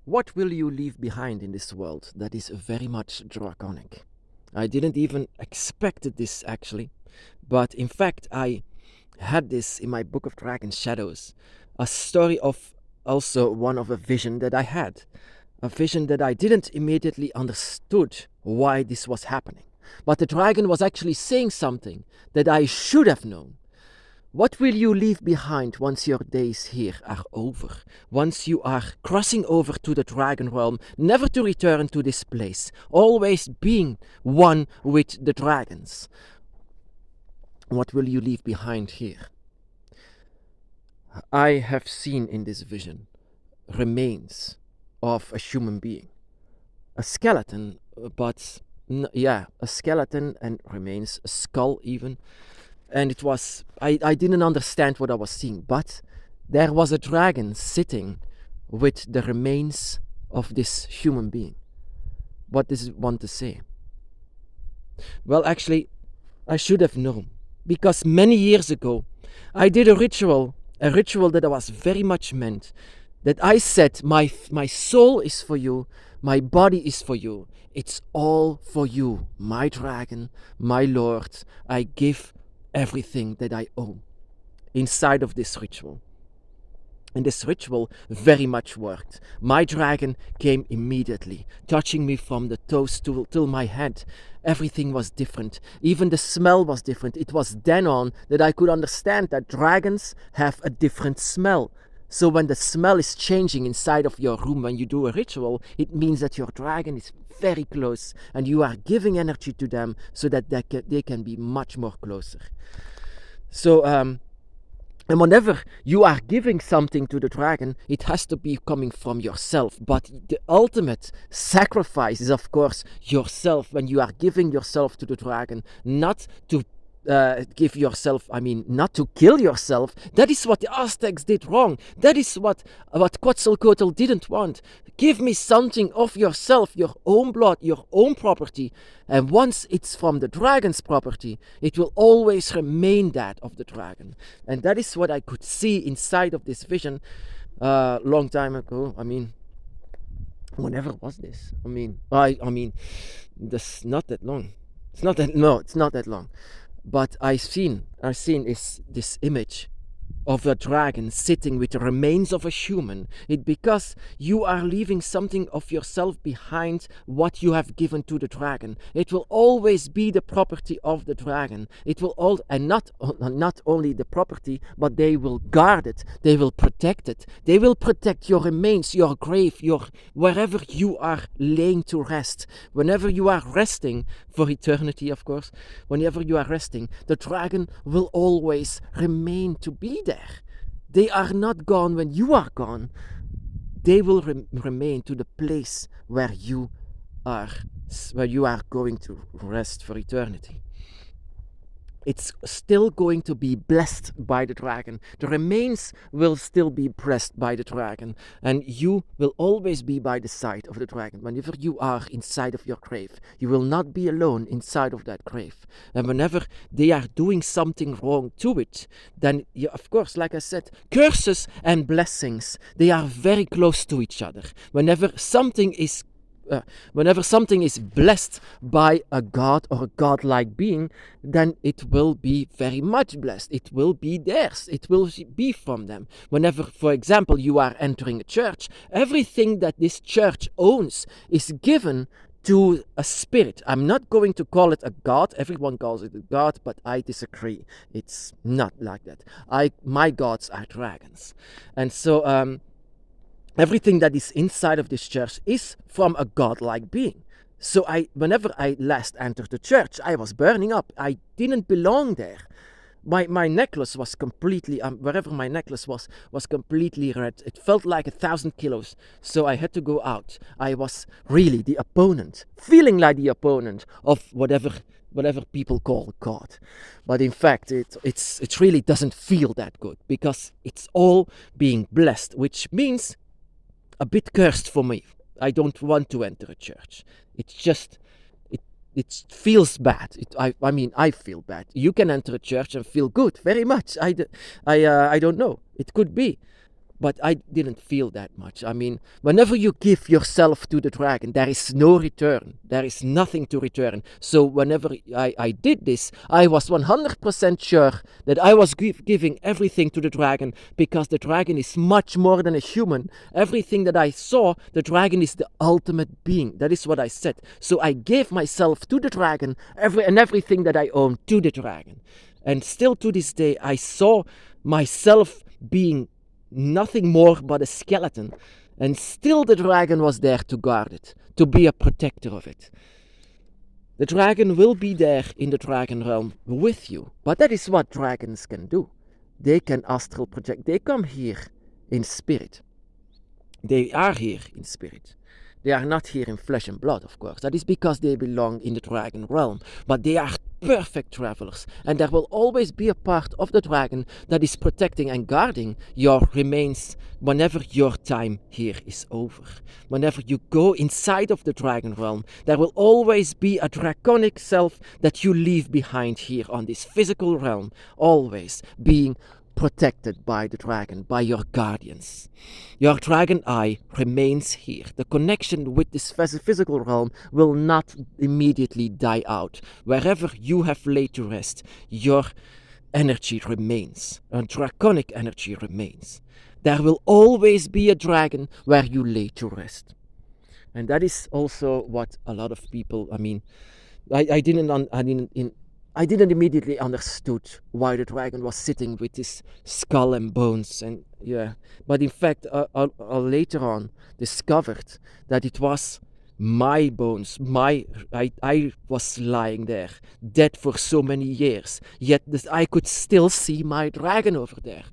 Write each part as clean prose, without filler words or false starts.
What will you leave behind in this world that is very much draconic? I didn't even expect this actually, but in fact I had this in my book of Dragon Shadows, a story of also one of a vision that I had, a vision that I didn't immediately understood why this was happening. But the dragon was actually saying something that I should have known. What will you leave behind once your days here are over? Once you are crossing over to the dragon realm, never to return to this place, always being one with the dragons. What will you leave behind here? I have seen in this vision remains of a human being. A skeleton, but a skeleton and remains, a skull even. And it was, I didn't understand what I was seeing, but there was a dragon sitting with the remains of this human being. What does it want to say? Well, actually, I should have known, because many years ago, I did a ritual that was very much meant, that I said, my soul is for you, my body is for you, it's all for you, my dragon, my lord, I give everything that I own inside of this ritual. And this ritual very much worked. My dragon came immediately, touching me from the toes till my head. Everything was different. Even the smell was different. It was then on that I could understand that dragons have a different smell. So when the smell is changing inside of your room when you do a ritual, it means that your dragon is very close and you are giving energy to them so that they can be much more closer. So, and whenever you are giving something to the dragon, it has to be coming from yourself. But the ultimate sacrifice is, of course, yourself. When you are giving yourself to the dragon, not to give yourself, not to kill yourself. That is what the Aztecs did wrong. That is what Quetzalcoatl didn't want. Give me something of yourself, your own blood, your own property. And once it's from the dragon's property, it will always remain that of the dragon. And that is what I could see inside of this vision long time ago. Whenever was this? That's not that long. It's not that long. But I've seen this image of a dragon sitting with the remains of a human. It's because you are leaving something of yourself behind what you have given to the dragon. It will always be the property of the dragon. It will not only the property, but they will guard it. They will protect it. They will protect your remains, your grave, wherever you are laying to rest. Whenever you are resting, for eternity of course, whenever you are resting, the dragon will always remain to be there. They are not gone when you are gone. They will remain to the place where you are going to rest for eternity. It's still going to be blessed by the dragon. The remains will still be blessed by the dragon. And you will always be by the side of the dragon. Whenever you are inside of your grave, you will not be alone inside of that grave. And whenever they are doing something wrong to it, then, of course, like I said, curses and blessings, they are very close to each other. Whenever something is blessed by a god or a godlike being, then it will be very much blessed. It will be theirs. It will be from them. Whenever, for example, you are entering a church, everything that this church owns is given to a spirit. I'm not going to call it a god. Everyone calls it a god, but I disagree. It's not like that. My gods are dragons. And so, everything that is inside of this church is from a godlike being. So whenever I last entered the church, I was burning up. I didn't belong there. My necklace was completely, wherever my necklace was completely red. It felt like 1,000 kilos. So I had to go out. I was really the opponent, feeling like the opponent of whatever people call God. But in fact, it really doesn't feel that good, because it's all being blessed, which means a bit cursed for me. I don't want to enter a church. It's just, it feels bad. I feel bad. You can enter a church and feel good, very much. I don't know. It could be. but I didn't feel that much. I mean, whenever you give yourself to the dragon, there is no return. There is nothing to return. So whenever I did this, I was 100% sure that I was giving everything to the dragon, because the dragon is much more than a human. Everything that I saw, the dragon is the ultimate being. That is what I said. So I gave myself to the dragon, everything that I own to the dragon. And still to this day, I saw myself being nothing more but a skeleton, and still the dragon was there to guard it, to be a protector of it. The dragon will be there in the dragon realm with you, but that is what dragons can do. They can astral project. They come here in spirit. They are here in spirit. They are not here in flesh and blood, of course. That is because they belong in the dragon realm. But they are perfect travelers. And there will always be a part of the dragon that is protecting and guarding your remains whenever your time here is over. Whenever you go inside of the dragon realm, there will always be a draconic self that you leave behind here on this physical realm, always being protected by the dragon, by your guardians. Your dragon eye remains here. The connection with this physical realm will not immediately die out. Wherever you have laid to rest, your energy remains. A draconic energy remains. There will always be a dragon where you lay to rest. And that is also what a lot of people, I didn't immediately understood why the dragon was sitting with his skull and bones, and but in fact I later on discovered that it was my bones. I was lying there dead for so many years, yet I could still see my dragon over there.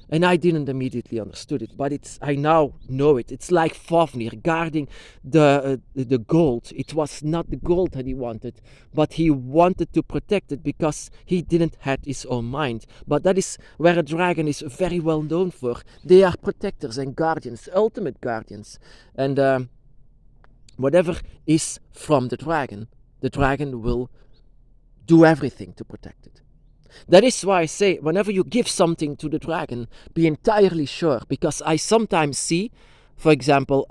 And I didn't immediately understood it, but I now know it. It's like Fafnir guarding the gold. It was not the gold that he wanted, but he wanted to protect it because he didn't have his own mind. But that is where a dragon is very well known for. They are protectors and guardians, ultimate guardians. And whatever is from the dragon will do everything to protect it. That is why I say, whenever you give something to the dragon, be entirely sure, because I sometimes see, for example,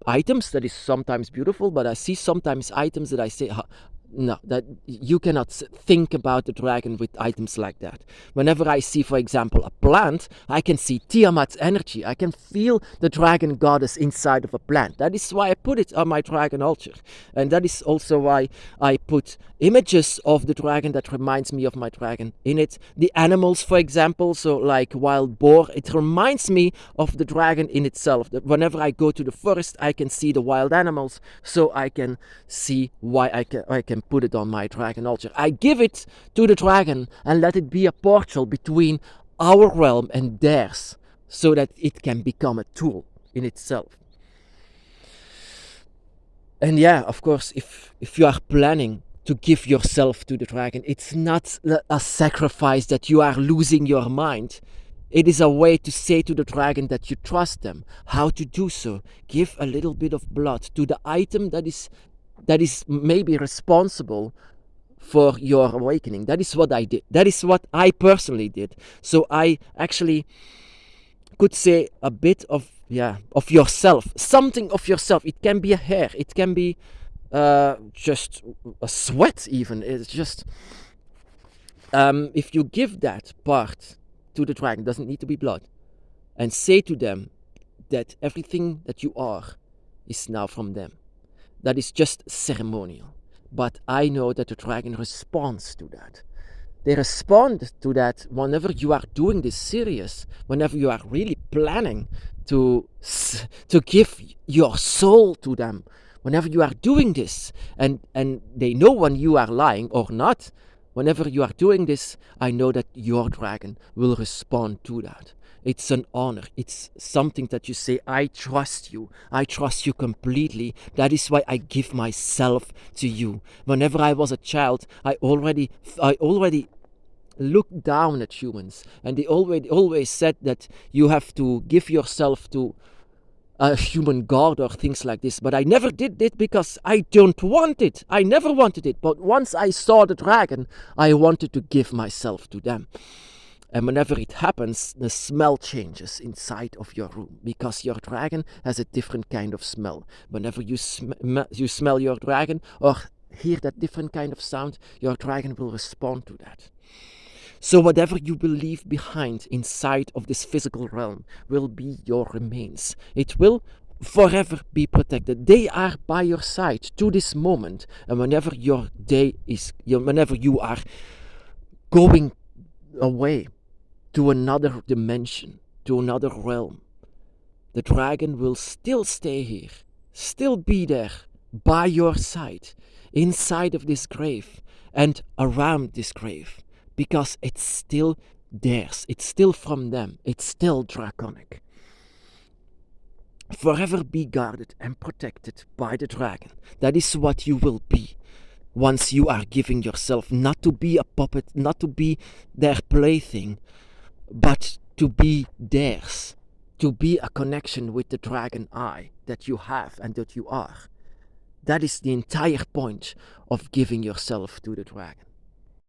items that is sometimes beautiful, but I see sometimes items that I say, no, that you cannot think about the dragon with items like that. Whenever I see, for example, a plant, I can see Tiamat's energy. I can feel the dragon goddess inside of a plant. That is why I put it on my dragon altar. And that is also why I put images of the dragon that reminds me of my dragon in it. The animals, for example, so like wild boar, it reminds me of the dragon in itself. That whenever I go to the forest, I can see the wild animals, so I can see why I can put it on my dragon altar. I give it to the dragon and let it be a portal between our realm and theirs, so that it can become a tool in itself. And of course, if you are planning to give yourself to the dragon, it's not a sacrifice that you are losing your mind. It is a way to say to the dragon that you trust them. How to do so? Give a little bit of blood to the item that is maybe responsible for your awakening. That is what I did. That is what I personally did. So I actually could say a bit of yourself, something of yourself. It can be a hair, it can be just a sweat even. It's just if you give that part to the dragon, doesn't need to be blood, and say to them that everything that you are is now from them. That is just ceremonial. But I know that the dragon responds to that. They respond to that whenever you are doing this serious, whenever you are really planning to give your soul to them, whenever you are doing this, and they know when you are lying or not. Whenever you are doing this, I know that your dragon will respond to that. It's an honor. It's something that you say, I trust you. I trust you completely. That is why I give myself to you. Whenever I was a child, I already looked down at humans, and they always said that you have to give yourself to a human god or things like this. But I never did it because I don't want it. I never wanted it. But once I saw the dragon, I wanted to give myself to them. And whenever it happens, the smell changes inside of your room because your dragon has a different kind of smell. Whenever you smell your dragon or hear that different kind of sound, your dragon will respond to that. So whatever you leave behind inside of this physical realm will be your remains. It will forever be protected. They are by your side to this moment. And whenever whenever you are going away to another dimension, to another realm, the dragon will still stay here, still be there by your side, inside of this grave and around this grave, because it's still theirs, it's still from them, it's still draconic. Forever be guarded and protected by the dragon. That is what you will be once you are giving yourself not to be a puppet, not to be their plaything, but to be theirs, to be a connection with the dragon eye that you have and that you are. That is the entire point of giving yourself to the dragon.